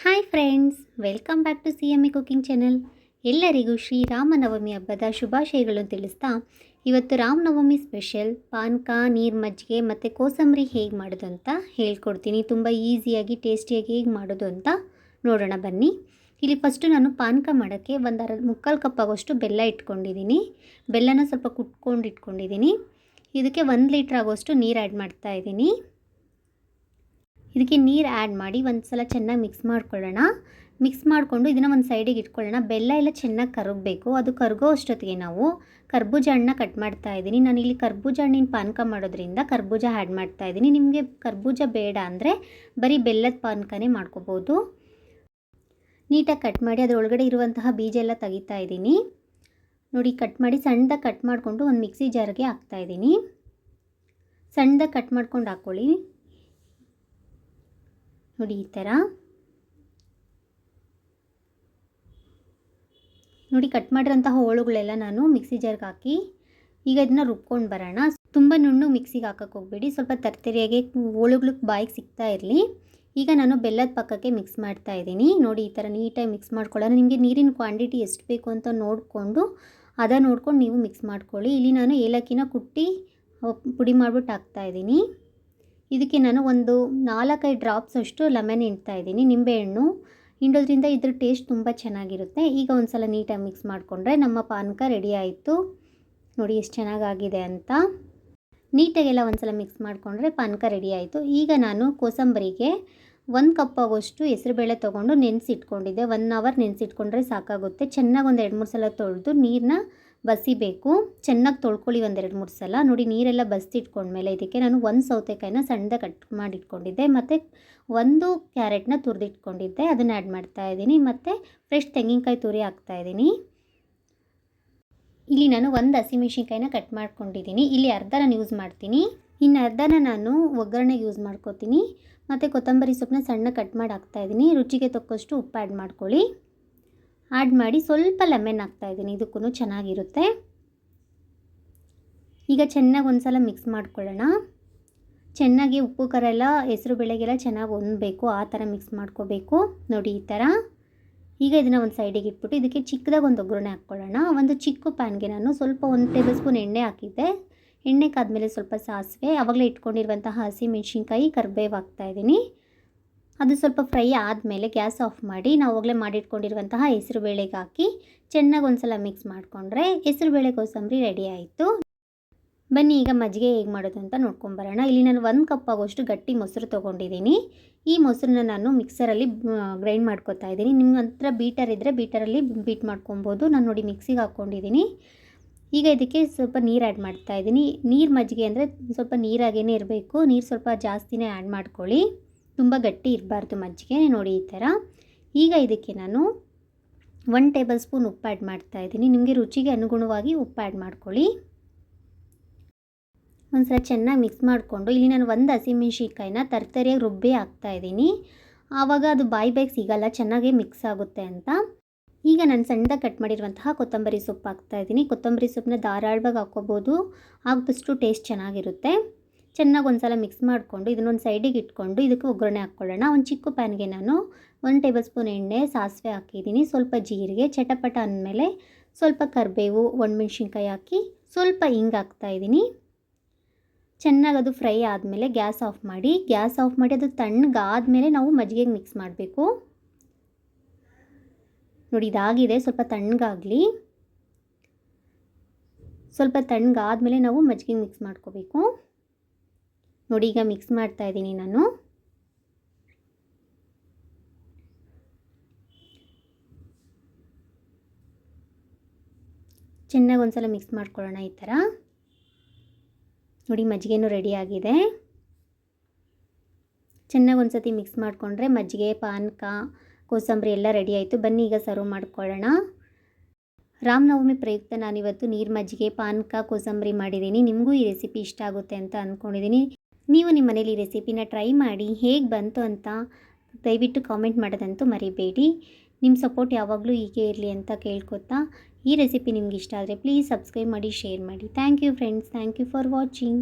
Hi friends, welcome back to CMA cooking channel. ಎಲ್ಲರಿಗೂ ಶ್ರೀರಾಮನವಮಿ ಹಬ್ಬದ ಶುಭಾಶಯಗಳನ್ನು ತಿಳಿಸ್ತಾ, ಇವತ್ತು ರಾಮನವಮಿ ಸ್ಪೆಷಲ್ ಪಾನಕ, ನೀರು ಮಜ್ಜಿಗೆ ಮತ್ತು ಕೋಸಂಬರಿ ಹೇಗೆ ಮಾಡೋದು ಅಂತ ಹೇಳ್ಕೊಡ್ತೀನಿ. ತುಂಬ ಈಸಿಯಾಗಿ ಟೇಸ್ಟಿಯಾಗಿ ಹೇಗೆ ಮಾಡೋದು ಅಂತ ನೋಡೋಣ ಬನ್ನಿ. ಇಲ್ಲಿ ಫಸ್ಟು ನಾನು ಪಾನಕ ಮಾಡೋಕ್ಕೆ ಮುಕ್ಕಾಲು ಕಪ್ ಆಗೋಷ್ಟು ಬೆಲ್ಲ ಇಟ್ಕೊಂಡಿದ್ದೀನಿ. ಬೆಲ್ಲನ ಸ್ವಲ್ಪ ಕುಟ್ಕೊಂಡು ಇಟ್ಕೊಂಡಿದ್ದೀನಿ. ಇದಕ್ಕೆ 1 ಲೀಟ್ರ್ ಆಗೋಷ್ಟು ನೀರು ಆ್ಯಡ್ ಮಾಡ್ತಾಯಿದ್ದೀನಿ. ಇದಕ್ಕೆ ನೀರು ಆ್ಯಡ್ ಮಾಡಿ ಒಂದು ಸಲ ಚೆನ್ನಾಗಿ ಮಿಕ್ಸ್ ಮಾಡ್ಕೊಳ್ಳೋಣ. ಮಿಕ್ಸ್ ಮಾಡಿಕೊಂಡು ಇದನ್ನು ಒಂದು ಸೈಡಿಗೆ ಇಟ್ಕೊಳ್ಳೋಣ. ಬೆಲ್ಲ ಎಲ್ಲ ಚೆನ್ನಾಗಿ ಕರಗಬೇಕು. ಅದು ಕರಗೋ ಅಷ್ಟೊತ್ತಿಗೆ ನಾವು ಕರ್ಬೂಜ ಹಣ್ಣನ್ನ ಕಟ್ ಮಾಡ್ತಾ ಇದ್ದೀನಿ. ನಾನಿಲ್ಲಿ ಕರ್ಬೂಜ ಹಣ್ಣಿನ ಪಾನಕ ಮಾಡೋದ್ರಿಂದ ಕರ್ಬೂಜ ಆ್ಯಡ್ ಮಾಡ್ತಾ ಇದ್ದೀನಿ. ನಿಮಗೆ ಕರ್ಬೂಜ ಬೇಡ ಅಂದರೆ ಬರೀ ಬೆಲ್ಲದ ಪಾನಕನೇ ಮಾಡ್ಕೋಬೋದು. ನೀಟಾಗಿ ಕಟ್ ಮಾಡಿ ಅದರೊಳಗಡೆ ಇರುವಂತಹ ಬೀಜ ಎಲ್ಲ ತೆಗಿತಾ ಇದ್ದೀನಿ. ನೋಡಿ, ಕಟ್ ಮಾಡಿ ಸಣ್ಣದಾಗಿ ಕಟ್ ಮಾಡಿಕೊಂಡು ಒಂದು ಮಿಕ್ಸಿ ಜಾರ್ಗೆ ಹಾಕ್ತಾಯಿದ್ದೀನಿ. ಸಣ್ಣದಾಗಿ ಕಟ್ ಮಾಡ್ಕೊಂಡು ಹಾಕ್ಕೊಳ್ಳಿ. ನೋಡಿ, ಈ ಥರ ನೋಡಿ ಕಟ್ ಮಾಡಿರೋಂತಹ ಹೋಳುಗಳೆಲ್ಲ ನಾನು ಮಿಕ್ಸಿ ಜಾರ್ಗೆ ಹಾಕಿ ಈಗ ಇದನ್ನ ರುಬ್ಕೊಂಡು ಬರೋಣ. ತುಂಬ ನುಣ್ಣು ಮಿಕ್ಸಿಗೆ ಹಾಕೋಕ್ಕೆ ಹೋಗಬೇಡಿ, ಸ್ವಲ್ಪ ತರ್ತರಿಯಾಗಿ ಹೋಳುಗಳು ಬಾಯಿಗೆ ಸಿಗ್ತಾ ಇರಲಿ. ಈಗ ನಾನು ಬೆಲ್ಲದ ಪಕ್ಕಕ್ಕೆ ಮಿಕ್ಸ್ ಮಾಡ್ತಾ ಇದ್ದೀನಿ. ನೋಡಿ, ಈ ಥರ ನೀಟಾಗಿ ಮಿಕ್ಸ್ ಮಾಡ್ಕೊಳ್ಳೋಣ. ನಿಮಗೆ ನೀರಿನ ಕ್ವಾಂಟಿಟಿ ಎಷ್ಟು ಬೇಕು ಅಂತ ನೋಡಿಕೊಂಡು ನೋಡ್ಕೊಂಡು ನೀವು ಮಿಕ್ಸ್ ಮಾಡ್ಕೊಳ್ಳಿ. ಇಲ್ಲಿ ನಾನು ಏಲಕ್ಕಿನ ಕುಟ್ಟಿ ಪುಡಿ ಮಾಡಿಬಿಟ್ಟು ಹಾಕ್ತಾಯಿದ್ದೀನಿ. ಇದಕ್ಕೆ ನಾನು ಒಂದು 4-5 ಡ್ರಾಪ್ಸ್ ಅಷ್ಟು ಲೆಮನ್ ಹಿಂಡ್ತಾಯಿದ್ದೀನಿ. ನಿಂಬೆಹಣ್ಣು ಹಿಂಡೋದ್ರಿಂದ ಇದ್ರ ಟೇಸ್ಟ್ ತುಂಬ ಚೆನ್ನಾಗಿರುತ್ತೆ. ಈಗ ಒಂದು ಸಲ ನೀಟಾಗಿ ಮಿಕ್ಸ್ ಮಾಡಿಕೊಂಡ್ರೆ ನಮ್ಮ ಪಾನಕ ರೆಡಿ ಆಯಿತು. ನೋಡಿ ಎಷ್ಟು ಚೆನ್ನಾಗಾಗಿದೆ ಅಂತ. ನೀಟಾಗೆಲ್ಲ ಒಂದು ಸಲ ಮಿಕ್ಸ್ ಮಾಡಿಕೊಂಡ್ರೆ ಪಾನಕ ರೆಡಿ ಆಯಿತು. ಈಗ ನಾನು ಕೋಸಂಬರಿಗೆ 1 ಕಪ್ ಆಗೋಷ್ಟು ಹೆಸರುಬೇಳೆ ತೊಗೊಂಡು ನೆನೆಸಿಟ್ಕೊಂಡಿದ್ದೆ. 1 ಅವರ್ ನೆನೆಸಿಟ್ಕೊಂಡ್ರೆ ಸಾಕಾಗುತ್ತೆ. ಚೆನ್ನಾಗಿ ಒಂದು 2-3 ಸಲ ತೊಳೆದು ನೀರನ್ನ ಬಸಿಬೇಕು. ಚೆನ್ನಾಗಿ ತೊಳ್ಕೊಳ್ಳಿ 1-2-3 ಸಲ. ನೋಡಿ, ನೀರೆಲ್ಲ ಬಸಿಟ್ಕೊಂಡ್ಮೇಲೆ ಇದಕ್ಕೆ ನಾನು 1 ಸೌತೆಕಾಯಿನ ಸಣ್ಣದಾಗಿ ಕಟ್ ಮಾಡಿಟ್ಕೊಂಡಿದ್ದೆ ಮತ್ತು 1 ಕ್ಯಾರೆಟ್ನ ತುರಿದಿಟ್ಕೊಂಡಿದ್ದೆ. ಅದನ್ನು ಆ್ಯಡ್ ಮಾಡ್ತಾಯಿದ್ದೀನಿ ಮತ್ತು ಫ್ರೆಶ್ ತೆಂಗಿನಕಾಯಿ ತುರಿ ಹಾಕ್ತಾಯಿದ್ದೀನಿ. ಇಲ್ಲಿ ನಾನು 1 ಹಸಿಮೆಣ್ಸಿನ್ಕಾಯಿನ ಕಟ್ ಮಾಡ್ಕೊಂಡಿದ್ದೀನಿ. ಇಲ್ಲಿ ಅರ್ಧ ನಾನು ಯೂಸ್ ಮಾಡ್ತೀನಿ, ಇನ್ನು ಅರ್ಧನ ನಾನು ಒಗ್ಗರಣೆಗೆ ಯೂಸ್ ಮಾಡ್ಕೋತೀನಿ. ಮತ್ತು ಕೊತ್ತಂಬರಿ ಸೊಪ್ಪನ್ನ ಸಣ್ಣ ಕಟ್ ಮಾಡಿ ಹಾಕ್ತಾಯಿದ್ದೀನಿ. ರುಚಿಗೆ ತಕ್ಕಷ್ಟು ಉಪ್ಪು ಆ್ಯಡ್ ಮಾಡ್ಕೊಳ್ಳಿ. ಆ್ಯಡ್ ಮಾಡಿ ಸ್ವಲ್ಪ ಲೆಮನ್ ಹಾಕ್ತಾಯಿದ್ದೀನಿ. ಇದಕ್ಕೂ ಚೆನ್ನಾಗಿರುತ್ತೆ. ಈಗ ಚೆನ್ನಾಗಿ ಒಂದು ಸಲ ಮಿಕ್ಸ್ ಮಾಡ್ಕೊಳ್ಳೋಣ. ಚೆನ್ನಾಗಿ ಉಪ್ಪು ಖಾರ ಎಲ್ಲ ಹೆಸರು ಬೇಳೆಗೆಲ್ಲ ಚೆನ್ನಾಗಿ ಹೊಂದಬೇಕು, ಆ ಥರ ಮಿಕ್ಸ್ ಮಾಡ್ಕೋಬೇಕು. ನೋಡಿ, ಈ ಥರ. ಈಗ ಇದನ್ನು ಒಂದು ಸೈಡಿಗೆ ಇಟ್ಬಿಟ್ಟು ಇದಕ್ಕೆ ಚಿಕ್ಕದಾಗಿ ಒಂದು ಒಗ್ಗರಣೆ ಹಾಕ್ಕೊಳ್ಳೋಣ. ಒಂದು ಚಿಕ್ಕ ಪ್ಯಾನ್ಗೆ ನಾನು ಸ್ವಲ್ಪ 1 ಟೇಬಲ್ ಸ್ಪೂನ್ ಎಣ್ಣೆ ಹಾಕಿದ್ದೆ. ಎಣ್ಣೆ ಕಾದ್ಮೇಲೆ ಸ್ವಲ್ಪ ಸಾಸಿವೆ, ಆವಾಗಲೇ ಇಟ್ಕೊಂಡಿರುವಂತಹ ಹಸಿಮೆಣ್ಸಿನ್ಕಾಯಿ, ಕರಿಬೇವು ಹಾಕ್ತಾಯಿದ್ದೀನಿ. ಅದು ಸ್ವಲ್ಪ ಫ್ರೈ ಆದಮೇಲೆ ಗ್ಯಾಸ್ ಆಫ್ ಮಾಡಿ ನಾವು ಆವಾಗಲೇ ಮಾಡಿಟ್ಕೊಂಡಿರುವಂತಹ ಹೆಸರು ಬೇಳೆಗೆ ಹಾಕಿ ಚೆನ್ನಾಗಿ ಒಂದು ಸಲ ಮಿಕ್ಸ್ ಮಾಡಿಕೊಂಡ್ರೆ ಹೆಸರು ಬೇಳೆ ಕೋಸಂಬರಿ ರೆಡಿ ಆಯಿತು. ಬನ್ನಿ ಈಗ ಮಜ್ಜಿಗೆ ಹೇಗೆ ಮಾಡೋದು ಅಂತ ನೋಡ್ಕೊಂಬರೋಣ. ಇಲ್ಲಿ ನಾನು 1 ಕಪ್ ಆಗೋಷ್ಟು ಗಟ್ಟಿ ಮೊಸರು ತೊಗೊಂಡಿದ್ದೀನಿ. ಈ ಮೊಸರನ್ನ ನಾನು ಮಿಕ್ಸರಲ್ಲಿ ಗ್ರೈಂಡ್ ಮಾಡ್ಕೊತಾ ಇದ್ದೀನಿ. ನಿಮ್ಮ ಹತ್ರ ಬೀಟರ್ ಇದ್ದರೆ ಬೀಟರಲ್ಲಿ ಬೀಟ್ ಮಾಡ್ಕೊಬೋದು. ನಾನು ನೋಡಿ ಮಿಕ್ಸಿಗೆ ಹಾಕ್ಕೊಂಡಿದ್ದೀನಿ. ಈಗ ಇದಕ್ಕೆ ಸ್ವಲ್ಪ ನೀರು ಆ್ಯಡ್ ಮಾಡ್ತಾಯಿದ್ದೀನಿ. ನೀರು ಮಜ್ಜಿಗೆ ಅಂದರೆ ಸ್ವಲ್ಪ ನೀರಾಗೇ ಇರಬೇಕು. ನೀರು ಸ್ವಲ್ಪ ಜಾಸ್ತಿನೇ ಆ್ಯಡ್ ಮಾಡ್ಕೊಳ್ಳಿ, ತುಂಬ ಗಟ್ಟಿ ಇರಬಾರ್ದು ಮಜ್ಜಿಗೆ. ನೋಡಿ, ಈ ಥರ. ಈಗ ಇದಕ್ಕೆ ನಾನು 1 ಟೇಬಲ್ ಸ್ಪೂನ್ ಉಪ್ಪು ಆ್ಯಡ್ ಮಾಡ್ತಾಯಿದ್ದೀನಿ. ನಿಮಗೆ ರುಚಿಗೆ ಅನುಗುಣವಾಗಿ ಉಪ್ಪು ಆ್ಯಡ್ ಮಾಡ್ಕೊಳ್ಳಿ. ಒಂದು ಸಲ ಚೆನ್ನಾಗಿ ಮಿಕ್ಸ್ ಮಾಡಿಕೊಂಡು ಇಲ್ಲಿ ನಾನು 1 ಹಸಿಮೆಣ್ಸಿನ್ಕಾಯಿನ ತರ್ತರಿಯಾಗಿ ರುಬ್ಬಿ ಹಾಕ್ತಾಯಿದ್ದೀನಿ. ಆವಾಗ ಅದು ಬಾಯಿಗೆ ಸಿಗಲ್ಲ, ಚೆನ್ನಾಗೇ ಮಿಕ್ಸ್ ಆಗುತ್ತೆ ಅಂತ. ಈಗ ನಾನು ಸಣ್ಣದಾಗಿ ಕಟ್ ಮಾಡಿರುವಂತಹ ಕೊತ್ತಂಬರಿ ಸೊಪ್ಪು ಹಾಕ್ತಾಯಿದ್ದೀನಿ. ಕೊತ್ತಂಬರಿ ಸೊಪ್ಪನ್ನ ಧಾರಾಳವಾಗಿ ಹಾಕ್ಕೋಬೋದು, ಆದಷ್ಟು ಟೇಸ್ಟ್ ಚೆನ್ನಾಗಿರುತ್ತೆ. ಚೆನ್ನಾಗಿ ಒಂದು ಸಲ ಮಿಕ್ಸ್ ಮಾಡಿಕೊಂಡು ಇದನ್ನೊಂದು ಸೈಡಿಗೆ ಇಟ್ಕೊಂಡು ಇದಕ್ಕೆ ಒಗ್ಗರಣೆ ಹಾಕ್ಕೊಳ್ಳೋಣ. ಒಂದು ಚಿಕ್ಕ ಪ್ಯಾನ್ಗೆ ನಾನು 1 ಟೇಬಲ್ ಸ್ಪೂನ್ ಎಣ್ಣೆ, ಸಾಸಿವೆ ಹಾಕಿದ್ದೀನಿ. ಸ್ವಲ್ಪ ಜೀರಿಗೆ ಚಟಪಟ ಅಂದಮೇಲೆ ಸ್ವಲ್ಪ ಕರಿಬೇವು, ಒಣಮೆಣ್ಸಿನ್ಕಾಯಿ ಹಾಕಿ ಸ್ವಲ್ಪ ಹಿಂಗೆ ಹಾಕ್ತಾಯಿದ್ದೀನಿ. ಚೆನ್ನಾಗಿ ಅದು ಫ್ರೈ ಆದಮೇಲೆ ಗ್ಯಾಸ್ ಆಫ್ ಮಾಡಿ ಅದು ತಣ್ಣಗಾದಮೇಲೆ ನಾವು ಮಜ್ಜಿಗೆಗೆ ಮಿಕ್ಸ್ ಮಾಡಬೇಕು. ನೋಡಿ, ಇದಾಗಿದೆ. ಸ್ವಲ್ಪ ತಣ್ಣಗಾಗಲಿ. ಸ್ವಲ್ಪ ತಣ್ಣಗಾದಮೇಲೆ ನಾವು ಮಜ್ಜಿಗೆಗೆ ಮಿಕ್ಸ್ ಮಾಡ್ಕೋಬೇಕು. ನೋಡಿ, ಈಗ ಮಿಕ್ಸ್ ಮಾಡ್ತಾಯಿದ್ದೀನಿ ನಾನು. ಚೆನ್ನಾಗಿ ಒಂದು ಸಲ ಮಿಕ್ಸ್ ಮಾಡ್ಕೊಳ್ಳೋಣ. ಈ ಥರ ನೋಡಿ, ಮಜ್ಜಿಗೆನೂ ರೆಡಿಯಾಗಿದೆ. ಚೆನ್ನಾಗಿ ಒಂದು ಸತಿ ಮಿಕ್ಸ್ ಮಾಡಿಕೊಂಡ್ರೆ ಮಜ್ಜಿಗೆ, ಪಾನಕ, ಕೋಸಂಬರಿ ಎಲ್ಲ ರೆಡಿ ಆಯಿತು. ಬನ್ನಿ ಈಗ ಸರ್ವ್ ಮಾಡ್ಕೊಳ್ಳೋಣ. ರಾಮನವಮಿ ಪ್ರಯುಕ್ತ ನಾನಿವತ್ತು ನೀರು ಮಜ್ಜಿಗೆ, ಪಾನಕ, ಕೋಸಂಬರಿ ಮಾಡಿದ್ದೀನಿ. ನಿಮಗೂ ಈ ರೆಸಿಪಿ ಇಷ್ಟ ಆಗುತ್ತೆ ಅಂತ ಅಂದ್ಕೊಂಡಿದ್ದೀನಿ. ನೀವು ನಿಮ್ಮ ಮನೇಲಿ ಈ ರೆಸಿಪಿನ ಟ್ರೈ ಮಾಡಿ ಹೇಗೆ ಬಂತು ಅಂತ ದಯವಿಟ್ಟು ಕಾಮೆಂಟ್ ಮಾಡೋದಂತೂ ಮರಿಬೇಡಿ. ನಿಮ್ಮ ಸಪೋರ್ಟ್ ಯಾವಾಗಲೂ ಹೀಗೆ ಇರಲಿ ಅಂತ ಕೇಳ್ಕೊತಾ, ಈ ರೆಸಿಪಿ ನಿಮ್ಗೆ ಇಷ್ಟ ಆದರೆ ಪ್ಲೀಸ್ ಸಬ್ಸ್ಕ್ರೈಬ್ ಮಾಡಿ, ಶೇರ್ ಮಾಡಿ. Thank you friends. Thank you for watching.